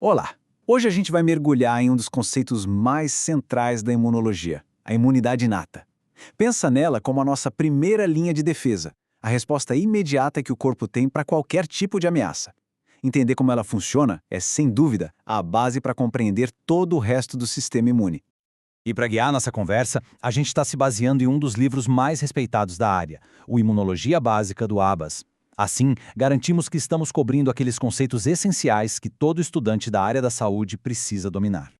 Olá! Hoje a gente vai mergulhar em um dos conceitos mais centrais da imunologia, a imunidade inata. Pensa nela como a nossa primeira linha de defesa, a resposta imediata que o corpo tem para qualquer tipo de ameaça. Entender como ela funciona é, sem dúvida, a base para compreender todo o resto do sistema imune. E para guiar nossa conversa, a gente está se baseando em um dos livros mais respeitados da área, o Imunologia Básica do Abbas. Assim, garantimos que estamos cobrindo aqueles conceitos essenciais que todo estudante da área da saúde precisa dominar.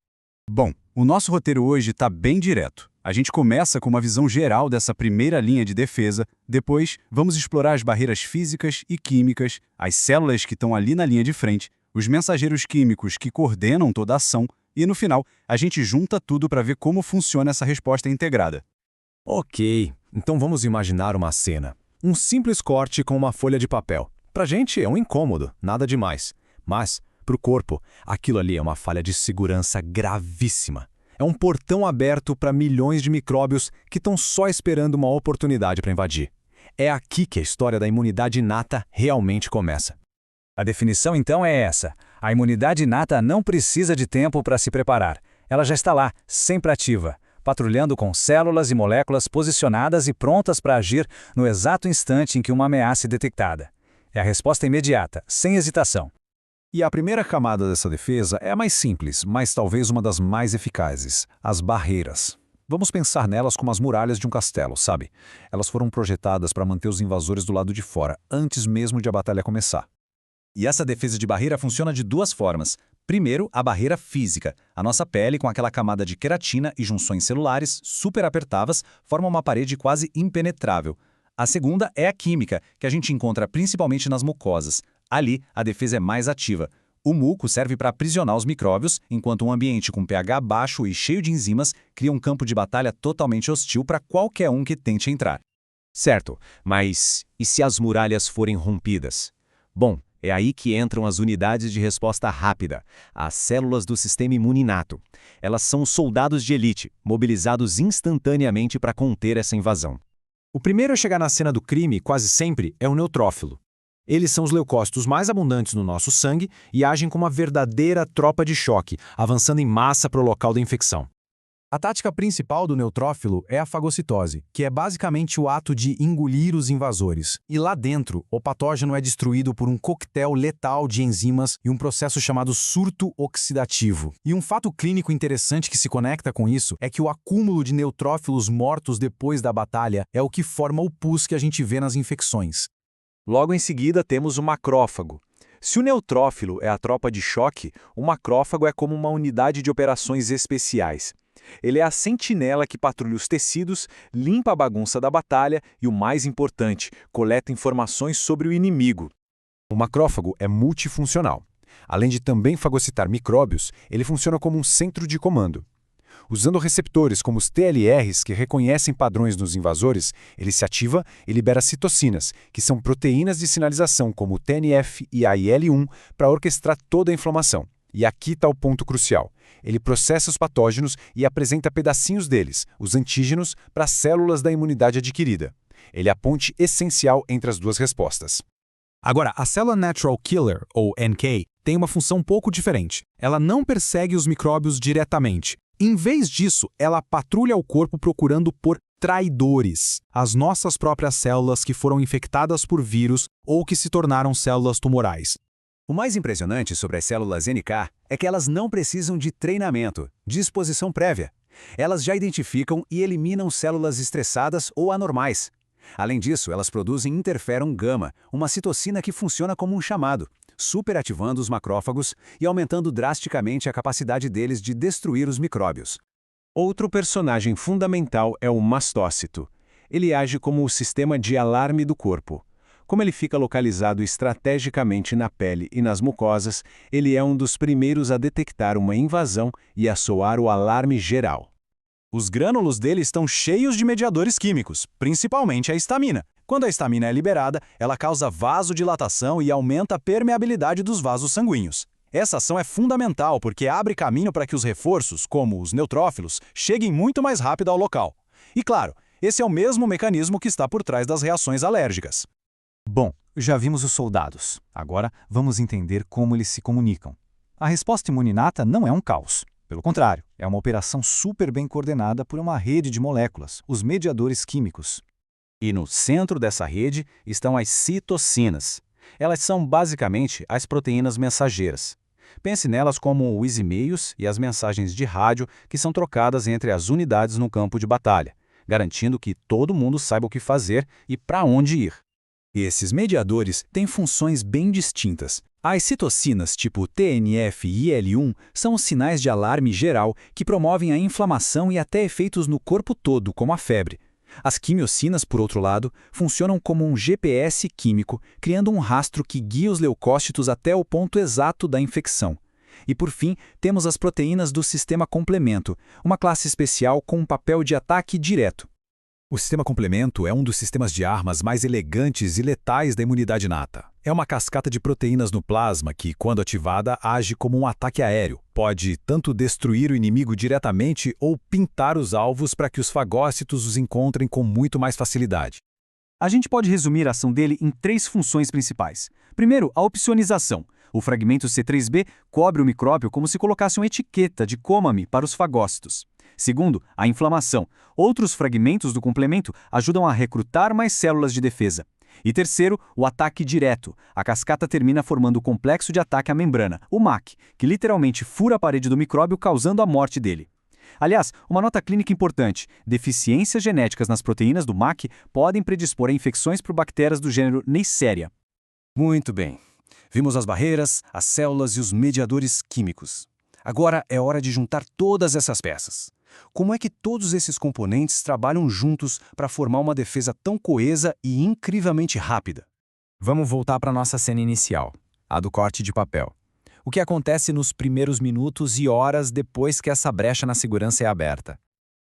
Bom, o nosso roteiro hoje está bem direto. A gente começa com uma visão geral dessa primeira linha de defesa, depois vamos explorar as barreiras físicas e químicas, as células que estão ali na linha de frente, os mensageiros químicos que coordenam toda a ação e, no final, a gente junta tudo para ver como funciona essa resposta integrada. Ok, então vamos imaginar uma cena. Um simples corte com uma folha de papel. Pra gente é um incômodo, nada demais. Mas, pro corpo, aquilo ali é uma falha de segurança gravíssima. É um portão aberto para milhões de micróbios que estão só esperando uma oportunidade para invadir. É aqui que a história da imunidade inata realmente começa. A definição então é essa: a imunidade inata não precisa de tempo para se preparar. Ela já está lá, sempre ativa, patrulhando com células e moléculas posicionadas e prontas para agir no exato instante em que uma ameaça é detectada. É a resposta imediata, sem hesitação. E a primeira camada dessa defesa é a mais simples, mas talvez uma das mais eficazes: as barreiras. Vamos pensar nelas como as muralhas de um castelo, sabe? Elas foram projetadas para manter os invasores do lado de fora, antes mesmo de a batalha começar. E essa defesa de barreira funciona de duas formas. Primeiro, a barreira física. A nossa pele, com aquela camada de queratina e junções celulares super apertadas, forma uma parede quase impenetrável. A segunda é a química, que a gente encontra principalmente nas mucosas. Ali, a defesa é mais ativa. O muco serve para aprisionar os micróbios, enquanto um ambiente com pH baixo e cheio de enzimas cria um campo de batalha totalmente hostil para qualquer um que tente entrar. Certo, mas e se as muralhas forem rompidas? Bom, é aí que entram as unidades de resposta rápida, as células do sistema imune inato. Elas são soldados de elite, mobilizados instantaneamente para conter essa invasão. O primeiro a chegar na cena do crime, quase sempre, é o neutrófilo. Eles são os leucócitos mais abundantes no nosso sangue e agem como uma verdadeira tropa de choque, avançando em massa para o local da infecção. A tática principal do neutrófilo é a fagocitose, que é basicamente o ato de engolir os invasores. E lá dentro, o patógeno é destruído por um coquetel letal de enzimas e um processo chamado surto oxidativo. E um fato clínico interessante que se conecta com isso é que o acúmulo de neutrófilos mortos depois da batalha é o que forma o pus que a gente vê nas infecções. Logo em seguida temos o macrófago. Se o neutrófilo é a tropa de choque, o macrófago é como uma unidade de operações especiais. Ele é a sentinela que patrulha os tecidos, limpa a bagunça da batalha e, o mais importante, coleta informações sobre o inimigo. O macrófago é multifuncional. Além de também fagocitar micróbios, ele funciona como um centro de comando. Usando receptores como os TLRs, que reconhecem padrões nos invasores, ele se ativa e libera citocinas, que são proteínas de sinalização como o TNF e a IL-1, para orquestrar toda a inflamação. E aqui está o ponto crucial. Ele processa os patógenos e apresenta pedacinhos deles, os antígenos, para as células da imunidade adquirida. Ele é a ponte essencial entre as duas respostas. Agora, a célula Natural Killer, ou NK, tem uma função um pouco diferente. Ela não persegue os micróbios diretamente. Em vez disso, ela patrulha o corpo procurando por traidores, as nossas próprias células que foram infectadas por vírus ou que se tornaram células tumorais. O mais impressionante sobre as células NK é que elas não precisam de treinamento, de exposição prévia. Elas já identificam e eliminam células estressadas ou anormais. Além disso, elas produzem interferon gama, uma citocina que funciona como um chamado, superativando os macrófagos e aumentando drasticamente a capacidade deles de destruir os micróbios. Outro personagem fundamental é o mastócito. Ele age como o sistema de alarme do corpo. Como ele fica localizado estrategicamente na pele e nas mucosas, ele é um dos primeiros a detectar uma invasão e a soar o alarme geral. Os grânulos dele estão cheios de mediadores químicos, principalmente a histamina. Quando a histamina é liberada, ela causa vasodilatação e aumenta a permeabilidade dos vasos sanguíneos. Essa ação é fundamental porque abre caminho para que os reforços, como os neutrófilos, cheguem muito mais rápido ao local. E claro, esse é o mesmo mecanismo que está por trás das reações alérgicas. Bom, já vimos os soldados. Agora vamos entender como eles se comunicam. A resposta imune inata não é um caos. Pelo contrário, é uma operação super bem coordenada por uma rede de moléculas, os mediadores químicos. E no centro dessa rede estão as citocinas. Elas são basicamente as proteínas mensageiras. Pense nelas como os e-mails e as mensagens de rádio que são trocadas entre as unidades no campo de batalha, garantindo que todo mundo saiba o que fazer e para onde ir. E esses mediadores têm funções bem distintas. As citocinas tipo TNF e IL-1 são os sinais de alarme geral que promovem a inflamação e até efeitos no corpo todo, como a febre. As quimiocinas, por outro lado, funcionam como um GPS químico, criando um rastro que guia os leucócitos até o ponto exato da infecção. E por fim, temos as proteínas do sistema complemento, uma classe especial com um papel de ataque direto. O sistema complemento é um dos sistemas de armas mais elegantes e letais da imunidade inata. É uma cascata de proteínas no plasma que, quando ativada, age como um ataque aéreo. Pode tanto destruir o inimigo diretamente ou pintar os alvos para que os fagócitos os encontrem com muito mais facilidade. A gente pode resumir a ação dele em 3 funções principais. Primeiro, a opsonização. O fragmento C3b cobre o micróbio como se colocasse uma etiqueta de coma-me para os fagócitos. Segundo, a inflamação. Outros fragmentos do complemento ajudam a recrutar mais células de defesa. E terceiro, o ataque direto. A cascata termina formando o complexo de ataque à membrana, o MAC, que literalmente fura a parede do micróbio causando a morte dele. Aliás, uma nota clínica importante: deficiências genéticas nas proteínas do MAC podem predispor a infecções por bactérias do gênero Neisseria. Muito bem. Vimos as barreiras, as células e os mediadores químicos. Agora é hora de juntar todas essas peças. Como é que todos esses componentes trabalham juntos para formar uma defesa tão coesa e incrivelmente rápida? Vamos voltar para a nossa cena inicial, a do corte de papel. O que acontece nos primeiros minutos e horas depois que essa brecha na segurança é aberta?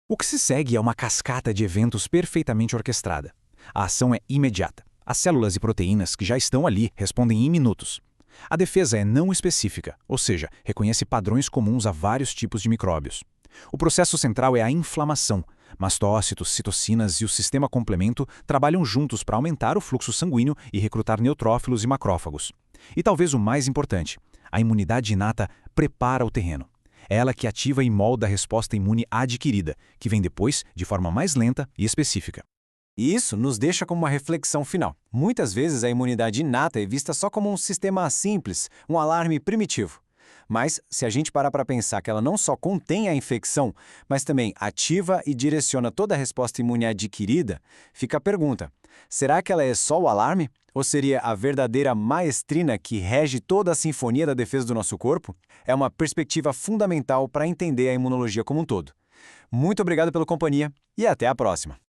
O que se segue é uma cascata de eventos perfeitamente orquestrada. A ação é imediata. As células e proteínas que já estão ali respondem em minutos. A defesa é não específica, ou seja, reconhece padrões comuns a vários tipos de micróbios. O processo central é a inflamação. Mastócitos, citocinas e o sistema complemento trabalham juntos para aumentar o fluxo sanguíneo e recrutar neutrófilos e macrófagos. E talvez o mais importante, a imunidade inata prepara o terreno. É ela que ativa e molda a resposta imune adquirida, que vem depois de forma mais lenta e específica. E isso nos deixa com uma reflexão final. Muitas vezes a imunidade inata é vista só como um sistema simples, um alarme primitivo. Mas, se a gente parar para pensar que ela não só contém a infecção, mas também ativa e direciona toda a resposta imune adquirida, fica a pergunta: será que ela é só o alarme? Ou seria a verdadeira maestrina que rege toda a sinfonia da defesa do nosso corpo? É uma perspectiva fundamental para entender a imunologia como um todo. Muito obrigado pela companhia e até a próxima!